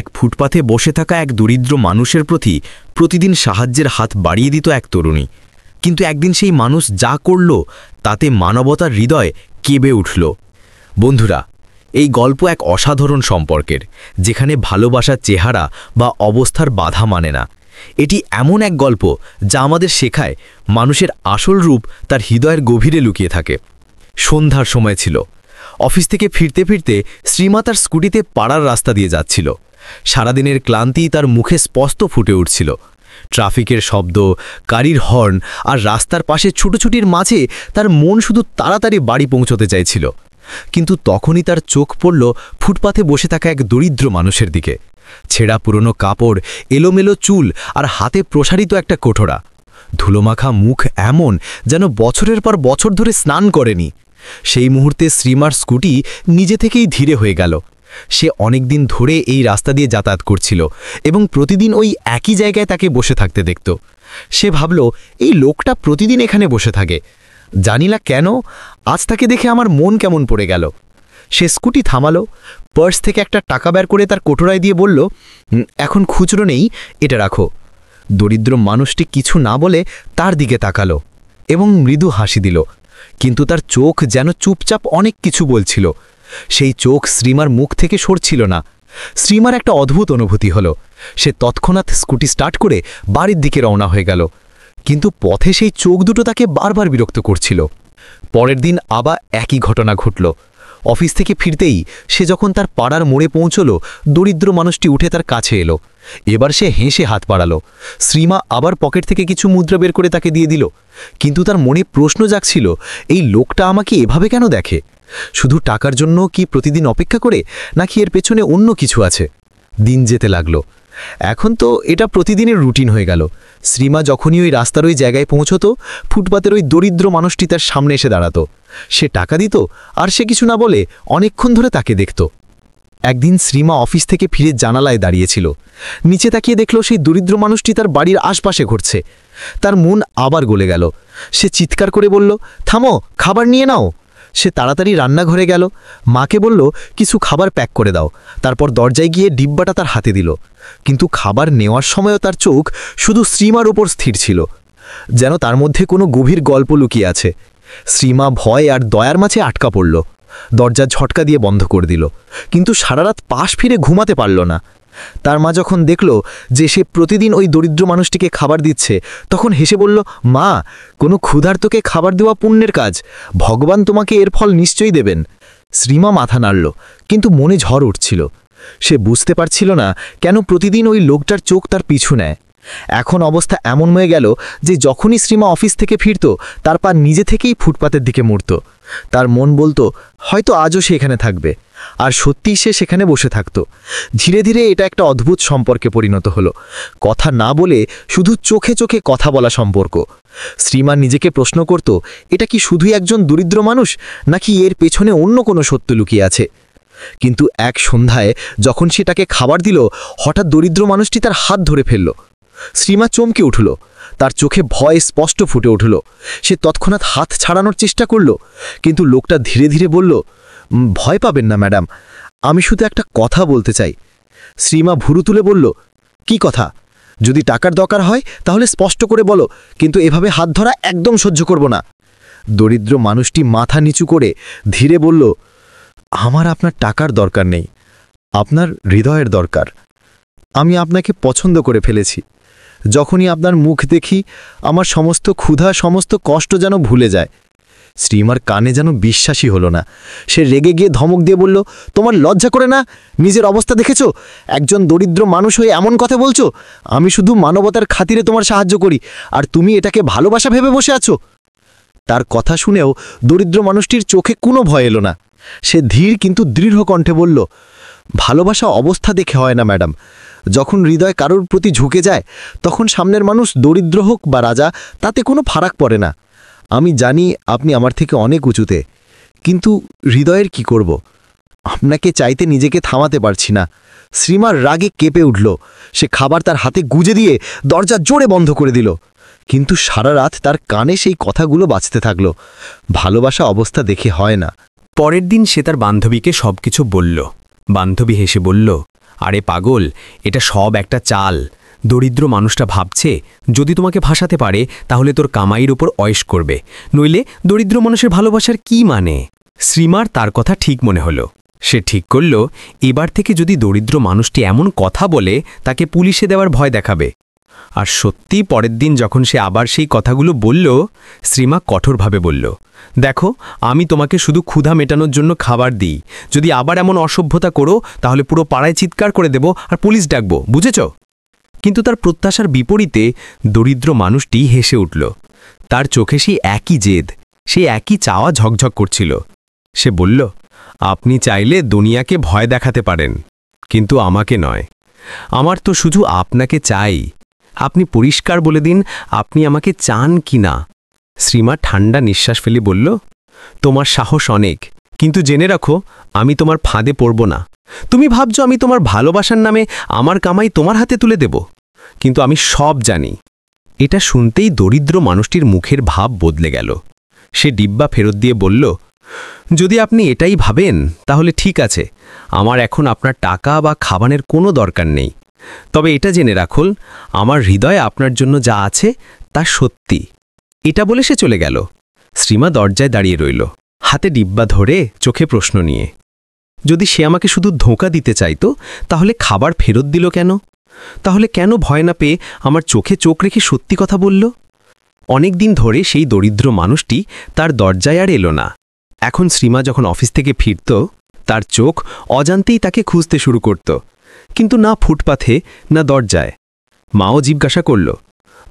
এক ফুটপাথে বসে থাকা এক দরিদ্র মানুষের প্রতি প্রতিদিন সাহায্যের হাত বাড়িয়ে দিত এক তরুণী। কিন্তু একদিন সেই মানুষ যা করল তাতে মানবতার হৃদয় কেঁপে উঠল। বন্ধুরা, এই গল্প এক অসাধারণ সম্পর্কের, যেখানে ভালোবাসার চেহারা বা অবস্থার বাধা মানে না। এটি এমন এক গল্প যা আমাদের শেখায় মানুষের আসল রূপ তার হৃদয়ের গভীরে লুকিয়ে থাকে। সন্ধ্যার সময় ছিল। অফিস থেকে ফিরতে ফিরতে শ্রীমা তার স্কুটিতে পাড়ার রাস্তা দিয়ে যাচ্ছিল। সারাদিনের ক্লান্তি তার মুখে স্পষ্ট ফুটে উঠছিল। ট্রাফিকের শব্দ, গাড়ির হর্ন আর রাস্তার পাশে ছুটোছুটির মাঝে তার মন শুধু তাড়াতাড়ি বাড়ি পৌঁছতে চাইছিল। কিন্তু তখনই তার চোখ পড়ল ফুটপাথে বসে থাকা এক দরিদ্র মানুষের দিকে। ছেঁড়া পুরনো কাপড়, এলোমেলো চুল আর হাতে প্রসারিত একটা কোঠরা। ধুলোমাখা মুখ এমন যেন বছরের পর বছর ধরে স্নান করেনি। সেই মুহূর্তে শ্রীমার স্কুটি নিজে থেকেই ধীরে হয়ে গেল। সে অনেকদিন ধরে এই রাস্তা দিয়ে যাতায়াত করছিল এবং প্রতিদিন ওই একই জায়গায় তাকে বসে থাকতে দেখত। সে ভাবল, এই লোকটা প্রতিদিন এখানে বসে থাকে, জানি না কেন আজ তাকে দেখে আমার মন কেমন পড়ে গেল। সে স্কুটি থামালো, পার্স থেকে একটা টাকা বের করে তার কোটরায় দিয়ে বলল, এখন খুচরো নেই, এটা রাখো। দরিদ্র মানুষটি কিছু না বলে তার দিকে তাকালো এবং মৃদু হাসি দিল, কিন্তু তার চোখ যেন চুপচাপ অনেক কিছু বলছিল। সেই চোখ শ্রীমার মুখ থেকে সরছিল না। শ্রীমার একটা অদ্ভুত অনুভূতি হলো। সে তৎক্ষণাৎ স্কুটি স্টার্ট করে বাড়ির দিকে রওনা হয়ে গেল, কিন্তু পথে সেই চোখ দুটো তাকে বারবার বিরক্ত করছিল। পরের দিন আবার একই ঘটনা ঘটল। অফিস থেকে ফিরতেই সে যখন তার পাড়ার মোড়ে পৌঁছল, দরিদ্র মানুষটি উঠে তার কাছে এলো। এবার সে হেসে হাত বাড়ালো। শ্রীমা আবার পকেট থেকে কিছু মুদ্রা বের করে তাকে দিয়ে দিল, কিন্তু তার মনে প্রশ্ন জাগছিল, এই লোকটা আমাকে এভাবে কেন দেখে? শুধু টাকার জন্য কি প্রতিদিন অপেক্ষা করে, নাকি এর পেছনে অন্য কিছু আছে? দিন যেতে লাগলো। এখন তো এটা প্রতিদিনের রুটিন হয়ে গেল। শ্রীমা যখনই ওই রাস্তার ওই জায়গায় পৌঁছত, ফুটপাতের ওই দরিদ্র মানুষটি তার সামনে এসে দাঁড়াতো। সে টাকা দিত আর সে কিছু না বলে অনেকক্ষণ ধরে তাকে দেখত। একদিন শ্রীমা অফিস থেকে ফিরে জানালায় দাঁড়িয়েছিল। নিচে তাকিয়ে দেখল সেই দরিদ্র মানুষটি তার বাড়ির আশপাশে ঘুরছে। তার মন আবার গলে গেল। সে চিৎকার করে বলল, থামো, খাবার নিয়ে নাও। সে তাড়াতাড়ি রান্নাঘরে গেল, মাকে বলল, কিছু খাবার প্যাক করে দাও। তারপর দরজায় গিয়ে ডিব্বাটা তার হাতে দিল। কিন্তু খাবার নেওয়ার সময়ও তার চোখ শুধু শ্রীমার ওপর স্থির ছিল, যেন তার মধ্যে কোনো গভীর গল্প লুকিয়ে আছে। শ্রীমা ভয় আর দয়ার মাঝে আটকা পড়ল। দরজা ঝটকা দিয়ে বন্ধ করে দিল, কিন্তু সারা রাত পাশ ফিরে ঘুমাতে পারল না। তার মা যখন দেখল যে সে প্রতিদিন ওই দরিদ্র মানুষটিকে খাবার দিচ্ছে, তখন হেসে বলল, মা, কোনো ক্ষুধার্তকে খাবার দেওয়া পুণ্যের কাজ, ভগবান তোমাকে এর ফল নিশ্চয়ই দেবেন। শ্রীমা মাথা নাড়ল, কিন্তু মনে ঝড় উঠছিল। সে বুঝতে পারছিল না কেন প্রতিদিন ওই লোকটার চোখ তার পিছু নেয়। এখন অবস্থা এমন হয়ে গেল যে যখনই শ্রীমা অফিস থেকে ফিরত, তার পা নিজে থেকেই ফুটপাতের দিকে মুড়ত। তার মন বলতো, হয়তো আজও সে এখানে থাকবে। আর সত্যিই সে সেখানে বসে থাকত। ধীরে ধীরে এটা একটা অদ্ভুত সম্পর্কে পরিণত হলো। কথা না বলে শুধু চোখে চোখে কথা বলা সম্পর্ক। শ্রীমা নিজেকে প্রশ্ন করত, এটা কি শুধুই একজন দরিদ্র মানুষ, নাকি এর পেছনে অন্য কোনো সত্য লুকিয়ে আছে? কিন্তু এক সন্ধ্যায় যখন সে তাকে খাবার দিল, হঠাৎ দরিদ্র মানুষটি তার হাত ধরে ফেলল। শ্রীমা চমকে উঠল, তার চোখে ভয় স্পষ্ট ফুটে উঠল। সে তৎক্ষণাৎ হাত ছাড়ানোর চেষ্টা করল, কিন্তু লোকটা ধীরে ধীরে বলল, ভয় পাবেন না ম্যাডাম, আমি শুধু একটা কথা বলতে চাই। শ্রীমা ভুরু তুলে বলল, কি কথা? যদি টাকার দরকার হয় তাহলে স্পষ্ট করে বলো, কিন্তু এভাবে হাত ধরা একদম সহ্য করব না। দরিদ্র মানুষটি মাথা নিচু করে ধীরে বলল, আমার আপনার টাকার দরকার নেই, আপনার হৃদয়ের দরকার। আমি আপনাকে পছন্দ করে ফেলেছি। যখনই আপনার মুখ দেখি, আমার সমস্ত ক্ষুধা, সমস্ত কষ্ট যেন ভুলে যায়। শ্রীমার কানে যেন বিশ্বাসই হলো না। সে রেগে গিয়ে ধমক দিয়ে বলল, তোমার লজ্জা করে না? নিজের অবস্থা দেখেছো? একজন দরিদ্র মানুষ হয়ে এমন কথা বলছো? আমি শুধু মানবতার খাতিরে তোমার সাহায্য করি, আর তুমি এটাকে ভালোবাসা ভেবে বসে আছো? তার কথা শুনেও দরিদ্র মানুষটির চোখে কোনো ভয় এলো না। সে ধীর কিন্তু দৃঢ় কণ্ঠে বলল, ভালোবাসা অবস্থা দেখে হয় না ম্যাডাম। যখন হৃদয় কারোর প্রতি ঝুঁকে যায়, তখন সামনের মানুষ দরিদ্র হোক বা রাজা, তাতে কোনো ফারাক পড়ে না। আমি জানি আপনি আমার থেকে অনেক উঁচুতে, কিন্তু হৃদয়ের কি করব? আপনাকে চাইতে নিজেকে থামাতে পারছি না। শ্রীমার রাগে কেঁপে উঠল। সে খাবার তার হাতে গুজে দিয়ে দরজা জোরে বন্ধ করে দিল। কিন্তু সারা রাত তার কানে সেই কথাগুলো বাজতে থাকল, ভালোবাসা অবস্থা দেখে হয় না। পরের দিন সে তার বান্ধবীকে সবকিছু বলল। বান্ধবী হেসে বলল, আরে পাগল, এটা সব একটা চাল। দরিদ্র মানুষটা ভাবছে যদি তোমাকে ভাসাতে পারে তাহলে তোর কামাইয়ের উপর অয়েশ করবে, নইলে দরিদ্র মানুষের ভালোবাসার কি মানে। শ্রীমার তার কথা ঠিক মনে হলো। সে ঠিক করল এবার থেকে যদি দরিদ্র মানুষটি এমন কথা বলে তাকে পুলিশে দেওয়ার ভয় দেখাবে। আর সত্যি পরের দিন যখন সে আবার সেই কথাগুলো বলল, শ্রীমা কঠোরভাবে বলল, দেখো, আমি তোমাকে শুধু ক্ষুধা মেটানোর জন্য খাবার দিই, যদি আবার এমন অসভ্যতা করো তাহলে পুরো পাড়ায় চিৎকার করে দেব আর পুলিশ ডাকব, বুঝেছ? কিন্তু তার প্রত্যাশার বিপরীতে দরিদ্র মানুষটি হেসে উঠল। তার চোখে সেই একই জেদ, সেই একই চাওয়া ঝকঝক করছিল। সে বলল, আপনি চাইলে দুনিয়াকে ভয় দেখাতে পারেন, কিন্তু আমাকে নয়। আমার তো শুধু আপনাকে চাই। আপনি পরিষ্কার বলে দিন আপনি আমাকে চান কি না। শ্রীমা ঠান্ডা নিঃশ্বাস ফেলে বলল, তোমার সাহস অনেক, কিন্তু জেনে রাখো আমি তোমার ফাঁদে পড়ব না। তুমি ভাবছো আমি তোমার ভালোবাসার নামে আমার কামাই তোমার হাতে তুলে দেব, কিন্তু আমি সব জানি। এটা শুনতেই দরিদ্র মানুষটির মুখের ভাব বদলে গেল। সে ডিব্বা ফেরত দিয়ে বলল, যদি আপনি এটাই ভাবেন তাহলে ঠিক আছে, আমার এখন আপনার টাকা বা খাবারের কোনো দরকার নেই। তবে এটা জেনে রাখুন আমার হৃদয়ে আপনার জন্য যা আছে তা সত্যি। এটা বলে সে চলে গেল। শ্রীমা দরজায় দাঁড়িয়ে রইল, হাতে ডিব্বা ধরে, চোখে প্রশ্ন নিয়ে। যদি সে আমাকে শুধু ধোঁকা দিতে চাইতো তাহলে খাবার ফেরত দিল কেন? তাহলে কেন ভয় না পেয়ে আমার চোখে চোখ রেখে সত্যি কথা বলল? অনেক দিন ধরে সেই দরিদ্র মানুষটি তার দরজায় আর এলো না। এখন শ্রীমা যখন অফিস থেকে ফিরত তার চোখ অজান্তেই তাকে খুঁজতে শুরু করত, কিন্তু না ফুটপাথে না দরজায়। মাও জিজ্ঞাসা করল,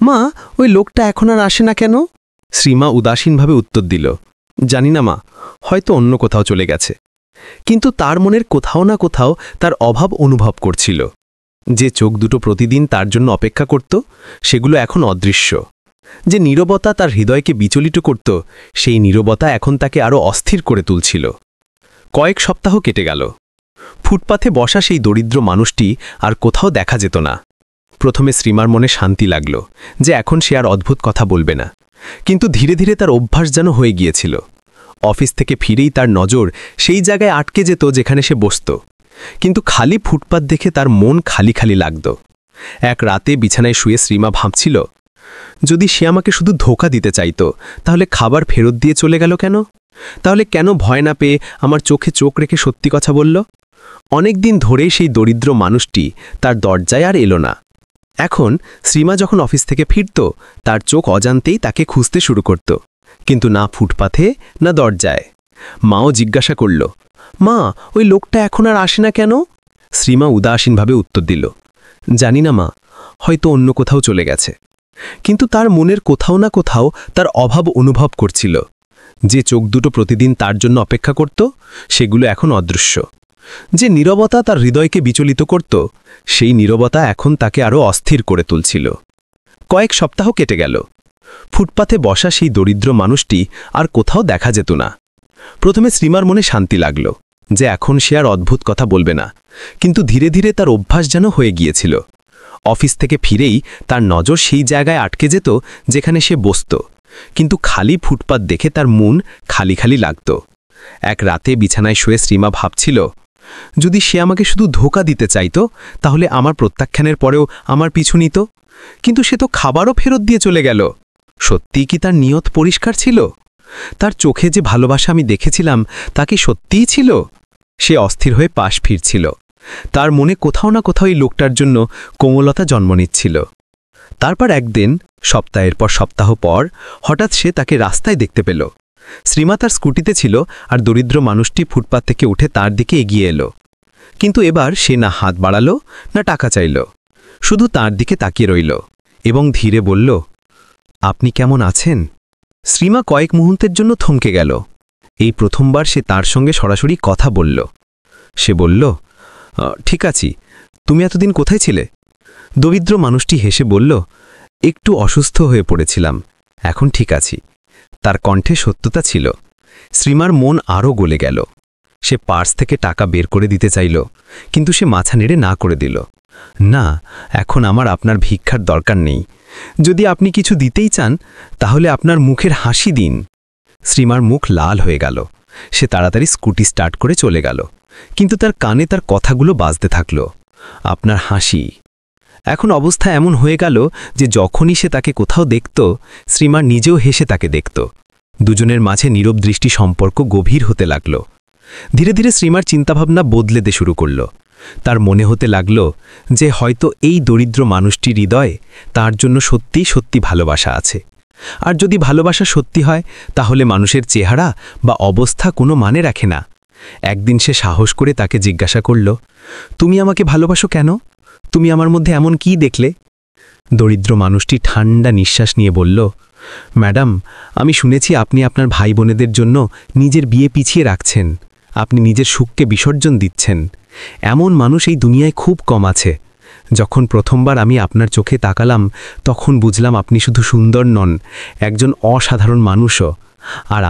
মা, ওই লোকটা এখন আর আসে না কেন? শ্রীমা উদাসীনভাবে উত্তর দিল, জানি না মা, হয়তো অন্য কোথাও চলে গেছে। কিন্তু তার মনের কোথাও না কোথাও তার অভাব অনুভব করছিল। যে চোখ দুটো প্রতিদিন তার জন্য অপেক্ষা করত সেগুলো এখন অদৃশ্য। যে নীরবতা তার হৃদয়কে বিচলিত করত সেই নীরবতা এখন তাকে আরও অস্থির করে তুলছিল। কয়েক সপ্তাহ কেটে গেল। ফুটপাথে বসা সেই দরিদ্র মানুষটি আর কোথাও দেখা যেত না। প্রথমে শ্রীমার মনে শান্তি লাগল যে এখন সে আর অদ্ভুত কথা বলবে না, কিন্তু ধীরে ধীরে তার অভ্যাস যেন হয়ে গিয়েছিল। অফিস থেকে ফিরেই তার নজর সেই জায়গায় আটকে যেত যেখানে সে বসত, কিন্তু খালি ফুটপাত দেখে তার মন খালি খালি লাগত। এক রাতে বিছানায় শুয়ে শ্রীমা ভাবছিল, যদি সে আমাকে শুধু ধোঁকা দিতে চাইত তাহলে খাবার ফেরত দিয়ে চলে গেল কেন? তাহলে কেন ভয় না পেয়ে আমার চোখে চোখ রেখে সত্যি কথা বলল? অনেক দিন ধরেই সেই দরিদ্র মানুষটি তার দরজায় আর এলো না। এখন শ্রীমা যখন অফিস থেকে ফিরত তার চোখ অজান্তেই তাকে খুঁজতে শুরু করত, কিন্তু না ফুটপাথে না দরজায়। মাও জিজ্ঞাসা করল, মা, ওই লোকটা এখন আর আসে না কেন? শ্রীমা উদাসীনভাবে উত্তর দিল, জানি না মা, হয়তো অন্য কোথাও চলে গেছে। কিন্তু তার মনের কোথাও না কোথাও তার অভাব অনুভব করছিল। যে চোখ দুটো প্রতিদিন তার জন্য অপেক্ষা করত সেগুলো এখন অদৃশ্য। যে নীরবতা তার হৃদয়কে বিচলিত করত সেই নীরবতা এখন তাকে আরও অস্থির করে তুলছিল। কয়েক সপ্তাহ কেটে গেল। ফুটপাথে বসা সেই দরিদ্র মানুষটি আর কোথাও দেখা যেত না। প্রথমে শ্রীমার মনে শান্তি লাগল যে এখন সে আর অদ্ভুত কথা বলবে না, কিন্তু ধীরে ধীরে তার অভ্যাস যেন হয়ে গিয়েছিল। অফিস থেকে ফিরেই তার নজর সেই জায়গায় আটকে যেত যেখানে সে বসত, কিন্তু খালি ফুটপাত দেখে তার মন খালি খালি লাগত। এক রাতে বিছানায় শুয়ে শ্রীমা ভাবছিল, যদি সে আমাকে শুধু ধোঁকা দিতে চাইত তাহলে আমার প্রত্যাখ্যানের পরেও আমার পিছু নিত, কিন্তু সে তো খাবারও ফেরত দিয়ে চলে গেল। সত্যিই কি তার নিয়ত পরিষ্কার ছিল? তার চোখে যে ভালোবাসা আমি দেখেছিলাম তা কি সত্যিই ছিল? সে অস্থির হয়ে পাশ ফিরছিল। তার মনে কোথাও না কোথাও এই লোকটার জন্য কোমলতা জন্ম নিচ্ছিল। তারপর একদিন, সপ্তাহের পর সপ্তাহ পর, হঠাৎ সে তাকে রাস্তায় দেখতে পেল। শ্রীমা তার স্কুটিতে ছিল আর দরিদ্র মানুষটি ফুটপাত থেকে উঠে তার দিকে এগিয়ে এলো। কিন্তু এবার সে না হাত বাড়ালো না টাকা চাইল, শুধু তার দিকে তাকিয়ে রইল এবং ধীরে বলল, আপনি কেমন আছেন? শ্রীমা কয়েক মুহূর্তের জন্য থমকে গেল। এই প্রথমবার সে তার সঙ্গে সরাসরি কথা বলল। সে বলল, ঠিক আছি, তুমি এতদিন কোথায় ছিলে? দরিদ্র মানুষটি হেসে বলল, একটু অসুস্থ হয়ে পড়েছিলাম, এখন ঠিক আছি। তার কণ্ঠে সত্যতা ছিল। শ্রীমার মন আরও গলে গেল। সে পার্স থেকে টাকা বের করে দিতে চাইল, কিন্তু সে মাথা নেড়ে না করে দিল। না, এখন আমার আপনার ভিক্ষার দরকার নেই। যদি আপনি কিছু দিতেই চান তাহলে আপনার মুখের হাসি দিন। শ্রীমার মুখ লাল হয়ে গেল। সে তাড়াতাড়ি স্কুটি স্টার্ট করে চলে গেল, কিন্তু তার কানে তার কথাগুলো বাজতে থাকল। আপনার হাসি। এখন অবস্থা এমন হয়ে গেল যে যখনই সে তাকে কোথাও দেখত, শ্রীমা নিজেও হেসে তাকে দেখত। দুজনের মাঝে নীরব দৃষ্টি সম্পর্ক গভীর হতে লাগল। ধীরে ধীরে শ্রীমার চিন্তাভাবনা বদলেতে শুরু করল। তার মনে হতে লাগল যে হয়তো এই দরিদ্র মানুষটির হৃদয়ে তার জন্য সত্যিই সত্যি ভালোবাসা আছে। আর যদি ভালোবাসা সত্যি হয়, তাহলে মানুষের চেহারা বা অবস্থা কোনো মানে রাখে না। একদিন সে সাহস করে তাকে জিজ্ঞাসা করল, তুমি আমাকে ভালোবাসো কেন? তুমি আমার মধ্যে এমন কি দেখলে? দরিদ্র মানুষটি ঠান্ডা নিঃশ্বাস নিয়ে বলল, ম্যাডাম, আমি শুনেছি আপনি আপনার ভাই বোনেদের জন্য নিজের বিয়ে পিছিয়ে রাখছেন। আপনি নিজের সুখকে বিসর্জন দিচ্ছেন। এমন মানুষ এই দুনিয়ায় খুব কম আছে। যখন প্রথমবার আমি আপনার চোখে তাকালাম, তখন বুঝলাম আপনি শুধু সুন্দর নন, একজন অসাধারণ মানুষও। আর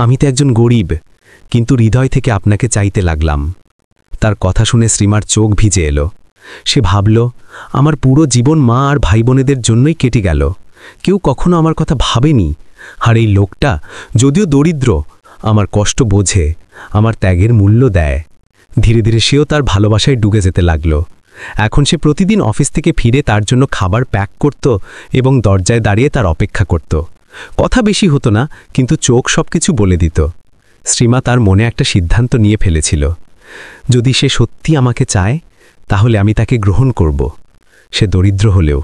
আমি তো একজন গরিব, কিন্তু হৃদয় থেকে আপনাকে চাইতে লাগলাম। তার কথা শুনে শ্রীমার চোখ ভিজে এলো। সে ভাবল, আমার পুরো জীবন মা আর ভাই বোনেদের জন্যই কেটে গেল। কেউ কখনো আমার কথা ভাবেনি। আর এই লোকটা, যদিও দরিদ্র, আমার কষ্ট বোঝে, আমার ত্যাগের মূল্য দেয়। ধীরে ধীরে সেও তার ভালোবাসায় ডুবে যেতে লাগল। এখন সে প্রতিদিন অফিস থেকে ফিরে তার জন্য খাবার প্যাক করত এবং দরজায় দাঁড়িয়ে তার অপেক্ষা করত। কথা বেশি হতো না, কিন্তু চোখ সবকিছু বলে দিত। শ্রীমা তার মনে একটা সিদ্ধান্ত নিয়ে ফেলেছিল, যদি সে সত্যি আমাকে চায়, তাহলে আমি তাকে গ্রহণ করব। সে দরিদ্র হলেও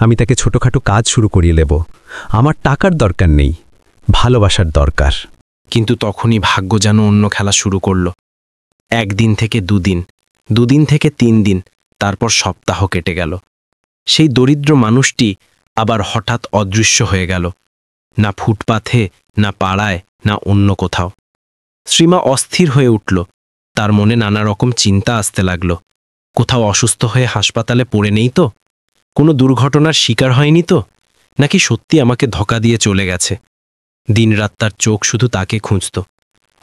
আমি তাকে ছোটখাটো কাজ শুরু করিয়ে নেব। আমার টাকার দরকার নেই, ভালোবাসার দরকার। কিন্তু তখনই ভাগ্য যেন অন্য খেলা শুরু করল। একদিন থেকে দুদিন, দুদিন থেকে 3 দিন, তারপর সপ্তাহ কেটে গেল। সেই দরিদ্র মানুষটি আবার হঠাৎ অদৃশ্য হয়ে গেল। না ফুটপাথে, না পাড়ায়, না অন্য কোথাও। শ্রীমা অস্থির হয়ে উঠল। তার মনে নানা রকম চিন্তা আসতে লাগল। কোথাও অসুস্থ হয়ে হাসপাতালে পড়ে নেই তো? কোনো দুর্ঘটনার শিকার হয়নি তো? নাকি সত্যি আমাকে ধোঁকা দিয়ে চলে গেছে? দিনরাত তার চোখ শুধু তাকে খুঁজত।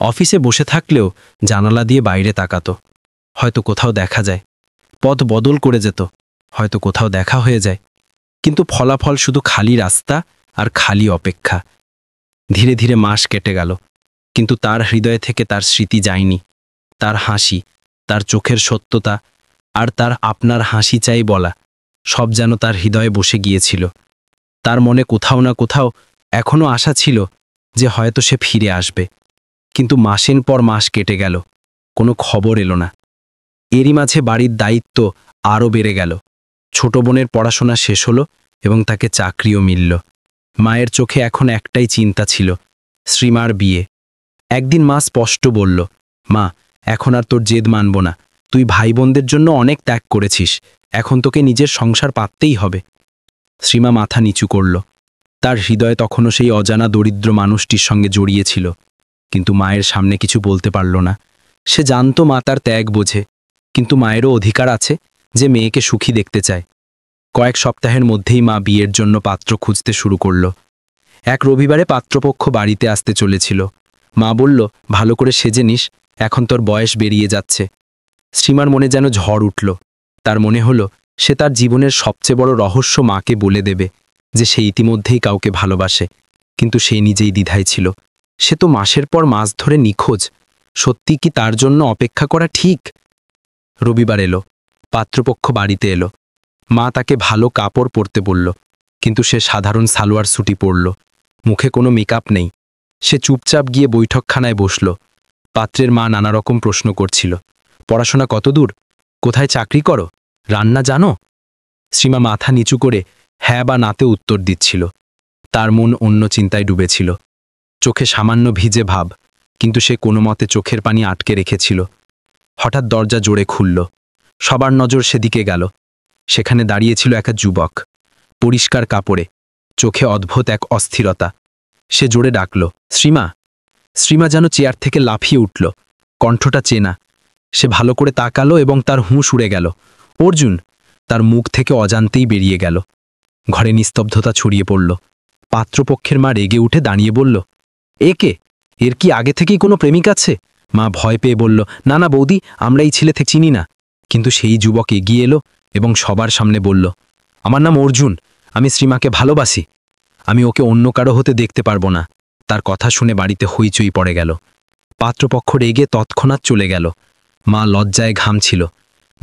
অফিসে বসে থাকলেও জানালা দিয়ে বাইরে তাকাতো। হয়তো কোথাও দেখা যায়। পথ বদল করে যেত, হয়তো কোথাও দেখা হয়ে যায়। কিন্তু ফলাফল শুধু খালি রাস্তা আর খালি অপেক্ষা। ধীরে ধীরে মাস কেটে গেল, কিন্তু তার হৃদয় থেকে তার স্মৃতি যায়নি। তার হাসি, তার চোখের সত্যতা আর তার আপনার হাসি চাই বলা, সব যেন তার হৃদয়ে বসে গিয়েছিল। তার মনে কোথাও না কোথাও এখনো আশা ছিল যে হয়তো সে ফিরে আসবে। কিন্তু মাসের পর মাস কেটে গেল, কোনো খবর এলো না। এরই মাঝে বাড়ির দায়িত্ব আরও বেড়ে গেল। ছোট বোনের পড়াশোনা শেষ হলো এবং তাকে চাকরিও মিলল। মায়ের চোখে এখন একটাই চিন্তা ছিল, শ্রীমার বিয়ে। একদিন মা স্পষ্ট বলল, মা, এখন আর তোর জেদ মানব না। তুই ভাই বোনদের জন্য অনেক ত্যাগ করেছিস, এখন তোকে নিজের সংসার পাততেই হবে। শ্রীমা মাথা নিচু করল। তার হৃদয় তখনও সেই অজানা দরিদ্র মানুষটির সঙ্গে জড়িয়েছিল, কিন্তু মায়ের সামনে কিছু বলতে পারল না। সে জানত মা তার ত্যাগ বোঝে, কিন্তু মায়েরও অধিকার আছে যে মেয়েকে সুখী দেখতে চায়। কয়েক সপ্তাহের মধ্যেই মা বিয়ের জন্য পাত্র খুঁজতে শুরু করল। এক রবিবারে পাত্রপক্ষ বাড়িতে আসতে চলেছিল। মা বলল, ভালো করে সেজে নিস, এখন তোর বয়স বেরিয়ে যাচ্ছে। শ্রীমার মনে যেন ঝড় উঠল। তার মনে হলো সে তার জীবনের সবচেয়ে বড় রহস্য মাকে বলে দেবে, যে সে ইতিমধ্যেই কাউকে ভালোবাসে। কিন্তু সে নিজেই দ্বিধায় ছিল। সে তো মাসের পর মাস ধরে নিখোঁজ। সত্যি কি তার জন্য অপেক্ষা করা ঠিক? রবিবার এলো, পাত্রপক্ষ বাড়িতে এলো। মা তাকে ভালো কাপড় পরতে বলল, কিন্তু সে সাধারণ সালোয়ার স্যুটি পরল। মুখে কোনো মেকআপ নেই। সে চুপচাপ গিয়ে বৈঠকখানায় বসল। পাত্রের মা নানা রকম প্রশ্ন করছিল। পড়াশোনা কতদূর? কোথায় চাকরি করো? রান্না জানো? শ্রীমা মাথা নিচু করে হ্যাঁ বা নাতে উত্তর দিচ্ছিল। তার মন অন্য চিন্তায় ডুবেছিল। চোখে সামান্য ভিজে ভাব, কিন্তু সে কোনো মতে চোখের পানি আটকে রেখেছিল। হঠাৎ দরজা জোরে খুলল। সবার নজর সেদিকে গেল। সেখানে দাঁড়িয়েছিল এক যুবক, পরিষ্কার কাপড়ে, চোখে অদ্ভুত এক অস্থিরতা। সে জোরে ডাকল, শ্রীমা। শ্রীমা যেন চেয়ার থেকে লাফিয়ে উঠল। কণ্ঠটা চেনা। সে ভালো করে তাকালো এবং তার হুঁশ উড়ে গেল। অর্জুন! তার মুখ থেকে অজান্তেই বেরিয়ে গেল। ঘরে নিস্তব্ধতা ছড়িয়ে পড়ল। পাত্রপক্ষের মা রেগে উঠে দাঁড়িয়ে বলল, একে? এর কি আগে থেকেই কোনো প্রেমিক আছে? মা ভয় পেয়ে বলল, না না বৌদি, আমরা এই ছেলে থেকে চিনি না। কিন্তু সেই যুবক এগিয়ে এলো এবং সবার সামনে বলল, আমার নাম অর্জুন, আমি শ্রীমাকে ভালোবাসি। আমি ওকে অন্য কারো হতে দেখতে পারবো না। তার কথা শুনে বাড়িতে হইচই পড়ে গেল। পাত্রপক্ষ রেগে তৎক্ষণাৎ চলে গেল। মা লজ্জায় ঘামছিল।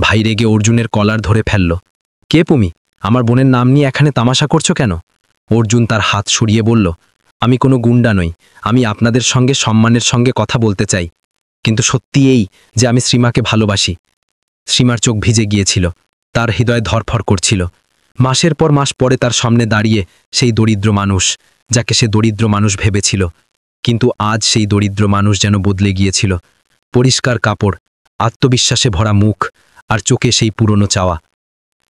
ভাই রেগে অর্জুনের কলার ধরে ফেলল। কে তুমি? আমার বোনের নাম নিয়ে এখানে তামাশা করছো কেন? অর্জুন তার হাত সরিয়ে বলল, আমি কোনো গুন্ডা নই, আমি আপনাদের সঙ্গে সম্মানের সঙ্গে কথা বলতে চাই। কিন্তু সত্যি এই যে আমি শ্রীমাকে ভালোবাসি। শ্রীমার চোখ ভিজে গিয়েছিল, তার হৃদয় ধরফর করছিল। মাসের পর মাস পরে তার সামনে দাঁড়িয়ে সেই দরিদ্র মানুষ, যাকে সে দরিদ্র মানুষ ভেবেছিল। কিন্তু আজ সেই দরিদ্র মানুষ যেন বদলে গিয়েছিল। পরিষ্কার কাপড়, আত্মবিশ্বাসে ভরা মুখ, আর চোখে সেই পুরনো চাওয়া।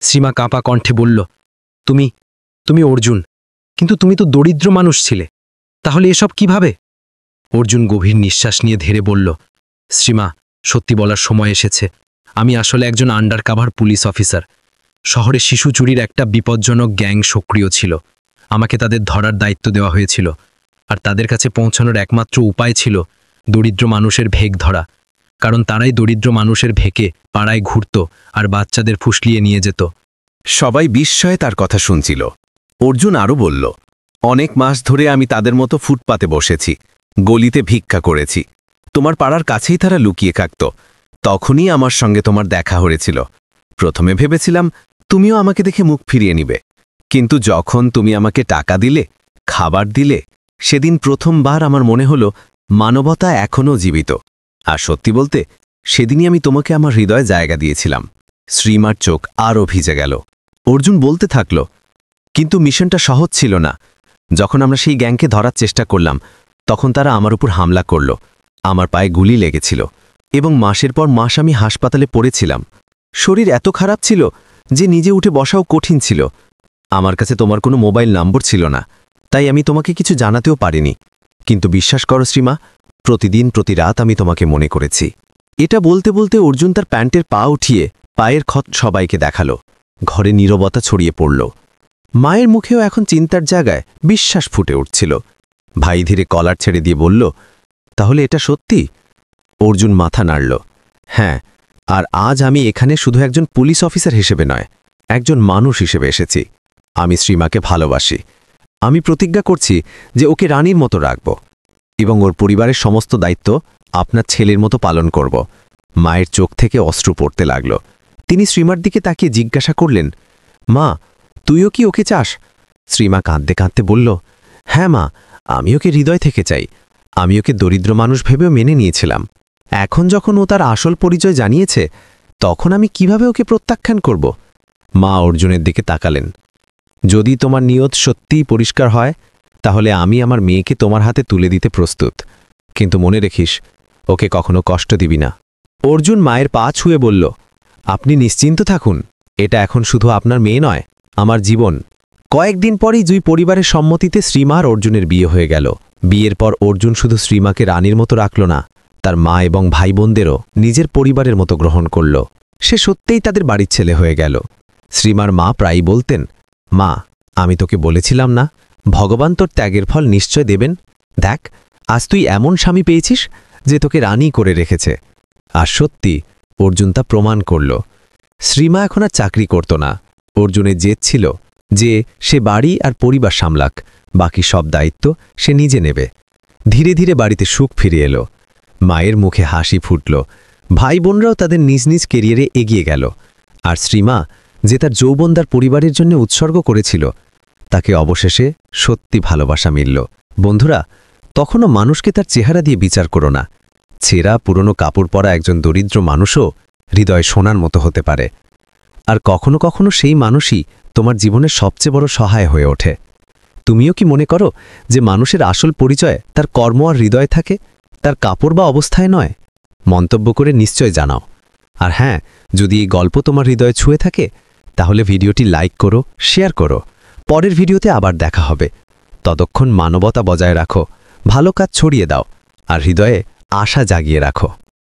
শ্রীমা কাঁপা কণ্ঠে বলল, তুমি তুমি অর্জুন, কিন্তু তুমি তো দরিদ্র মানুষ ছিলে, তাহলে এসব কিভাবে? অর্জুন গভীর নিঃশ্বাস নিয়ে ধীরে বলল, শ্রীমা, সত্যি বলার সময় এসেছে। আমি আসলে একজন আন্ডারকভার পুলিশ অফিসার। শহরে শিশু চুরির একটা বিপজ্জনক গ্যাং সক্রিয় ছিল। আমাকে তাদের ধরার দায়িত্ব দেওয়া হয়েছিল, আর তাদের কাছে পৌঁছানোর একমাত্র উপায় ছিল দরিদ্র মানুষের ভেক ধরা। কারণ তারাই দরিদ্র মানুষের ভেকে পাড়ায় ঘুরত আর বাচ্চাদের ফুসলিয়ে নিয়ে যেত। সবাই বিস্ময়ে তার কথা শুনছিল। অর্জুন আরও বলল, অনেক মাস ধরে আমি তাদের মতো ফুটপাতে বসেছি, গলিতে ভিক্ষা করেছি। তোমার পাড়ার কাছেই তারা লুকিয়ে থাকত। তখনই আমার সঙ্গে তোমার দেখা হয়েছিল। প্রথমে ভেবেছিলাম তুমিও আমাকে দেখে মুখ ফিরিয়ে নিবে, কিন্তু যখন তুমি আমাকে টাকা দিলে, খাবার দিলে, সেদিন প্রথমবার আমার মনে হলো মানবতা এখনও জীবিত। আর সত্যি বলতে, সেদিনই আমি তোমাকে আমার হৃদয়ে জায়গা দিয়েছিলাম। শ্রীমার চোখ আরও ভিজে গেল। অর্জুন বলতে থাকল, কিন্তু মিশনটা সহজ ছিল না। যখন আমরা সেই গ্যাংকে ধরার চেষ্টা করলাম, তখন তারা আমার উপর হামলা করল। আমার পায়ে গুলি লেগেছিল, এবং মাসের পর মাস আমি হাসপাতালে পড়েছিলাম। শরীর এত খারাপ ছিল যে নিজে উঠে বসাও কঠিন ছিল। আমার কাছে তোমার কোনো মোবাইল নম্বর ছিল না, তাই আমি তোমাকে কিছু জানাতেও পারিনি। কিন্তু বিশ্বাস করো শ্রীমা, প্রতিদিন প্রতি রাত আমি তোমাকে মনে করেছি। এটা বলতে বলতে অর্জুন তার প্যান্টের পা উঠিয়ে পায়ের ক্ষত সবাইকে দেখালো। ঘরে নীরবতা ছড়িয়ে পড়ল। মায়ের মুখেও এখন চিন্তার জায়গায় বিশ্বাস ফুটে উঠছিল। ভাই ধীরে কলার ছেড়ে দিয়ে বলল, তাহলে এটা সত্যি? অর্জুন মাথা নাড়ল। হ্যাঁ, আর আজ আমি এখানে শুধু একজন পুলিশ অফিসার হিসেবে নয়, একজন মানুষ হিসেবে এসেছি। আমি শ্রীমাকে ভালোবাসি। আমি প্রতিজ্ঞা করছি যে ওকে রানীর মতো রাখব, এবং ওর পরিবারের সমস্ত দায়িত্ব আপনার ছেলের মতো পালন করব। মায়ের চোখ থেকে অশ্রু পড়তে লাগল। তিনি শ্রীমার দিকে তাকিয়ে জিজ্ঞাসা করলেন, মা, তুইও কি ওকে চাস? শ্রীমা কাঁদতে কাঁদতে বলল, হ্যাঁ মা, আমি ওকে হৃদয় থেকে চাই। আমি ওকে দরিদ্র মানুষ ভেবেও মেনে নিয়েছিলাম। এখন যখন ও তার আসল পরিচয় জানিয়েছে, তখন আমি কিভাবে ওকে প্রত্যাখ্যান করব? মা অর্জুনের দিকে তাকালেন। যদি তোমার নিয়ত সত্যিই পরিষ্কার হয়, তাহলে আমি আমার মেয়েকে তোমার হাতে তুলে দিতে প্রস্তুত। কিন্তু মনে রেখিস, ওকে কখনো কষ্ট দিবি না। অর্জুন মায়ের পা ছুঁয়ে বলল, আপনি নিশ্চিন্ত থাকুন, এটা এখন শুধু আপনার মেয়ে নয়, আমার জীবন। কয়েকদিন পরই দুই পরিবারের সম্মতিতে শ্রীমা আর অর্জুনের বিয়ে হয়ে গেল। বিয়ের পর অর্জুন শুধু শ্রীমাকে রানীর মতো রাখল না, তার মা এবং ভাই বোনদেরও নিজের পরিবারের মতো গ্রহণ করল। সে সত্যিই তাদের বাড়ির ছেলে হয়ে গেল। শ্রীমার মা প্রায়ই বলতেন, মা, আমি তোকে বলেছিলাম না, ভগবান তোর ত্যাগের ফল নিশ্চয় দেবেন। দেখ, আজ তুই এমন স্বামী পেয়েছিস যে তোকে রানী করে রেখেছে। আর সত্যি অর্জুন তা প্রমাণ করল। শ্রীমা এখন আর চাকরি করত না। অর্জুনের জেদ ছিল যে সে বাড়ি আর পরিবার সামলাক, বাকি সব দায়িত্ব সে নিজে নেবে। ধীরে ধীরে বাড়িতে সুখ ফিরে এলো। মায়ের মুখে হাসি ফুটল। ভাই বোনরাও তাদের নিজ নিজ কেরিয়ারে এগিয়ে গেল। আর শ্রীমা, যে তার যৌবনদার পরিবারের জন্য উৎসর্গ করেছিল, তাকে অবশেষে সত্যি ভালোবাসা মিলল। বন্ধুরা, তখনও মানুষকে তার চেহারা দিয়ে বিচার করো না। ছেঁড়া পুরনো কাপড় পরা একজন দরিদ্র মানুষও হৃদয় সোনার মতো হতে পারে। আর কখনো কখনো সেই মানুষই তোমার জীবনের সবচেয়ে বড় সহায় হয়ে ওঠে। তুমিও কি মনে করো যে মানুষের আসল পরিচয় তার কর্ম আর হৃদয় থাকে, তার কাপড় বা অবস্থায় নয়? মন্তব্য করে নিশ্চয় জানাও। আর হ্যাঁ, যদি এই গল্প তোমার হৃদয়ে ছুঁয়ে থাকে, তাহলে ভিডিওটি লাইক করো, শেয়ার করো। পরের ভিডিওতে আবার দেখা হবে। ততক্ষণ মানবতা বজায় রাখো, ভালো কাজ ছড়িয়ে দাও, আর হৃদয়ে আশা জাগিয়ে রাখো।